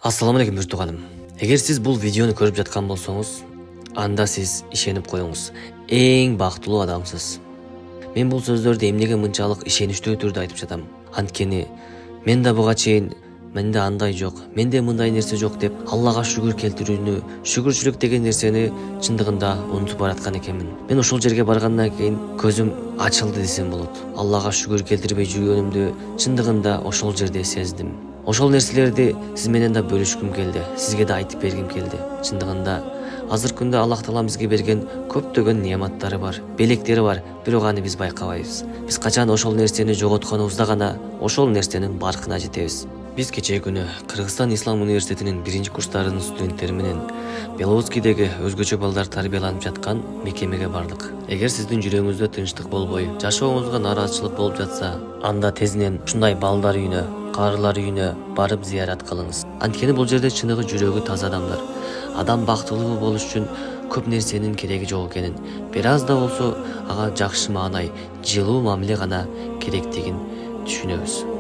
Ассаламу алейкум Бүртуганым. Эгер сиз бул видеону көрүп жаткан болсоңуз, анда сиз ишенип коюңуз. Эң бактылуу адамсыз. Мен бул сөздөрдү эмнеге мынчалык ишеничтүү түрдө айтып жатам? Анткени мен да буга чейин менде андай жок, менде мындай нерсе жок деп Аллага шүгүр келтирүүнү, шүгүрчүлүк деген нерсени чындыгында унутуп бараткан экенмин. Мен ошол жерге баргандан кийин көзүм ачылды десем болот. Аллага шүгүр келтирбей жүргөнүмдү чындыгында ошол жерде сездим. Ошол нерселерди сиз менен да бөлүшкүм келди, сизге да айтып бергим келди. Чындыгында азыркы күндө Аллах Таала бизге берген көптөгөн неаматтары бар, белектери бар, бирок аны биз байкабайбыз. Биз качан ошол нерсени жоготконубузда гана ошол нерсенин баркына жетебиз. Биз кечээ күнү Кыргызстан Ислам университетинин 1-курстарынын студенттери менен Беловодскийдеги өзгөчө балдар тарбияланып жаткан мекемеге бардык. Эгер сиздин жүрөгүңүздө тынчтык болбой, жашооңузга нааразычылык болуп жатса, анда тезинен ушундай балдар үйүнө, карылар үйүнө барып зыярат кылыңыз. Анткени бул жерде чыныгы жүрөгү таза адамдар. Адам бактылуу болуш үчүн көп нерсенин кереги жок экенин, бир аз да болсо ага жакшы маанай, жылуу мамиле гана керектигин түшүнөбүз.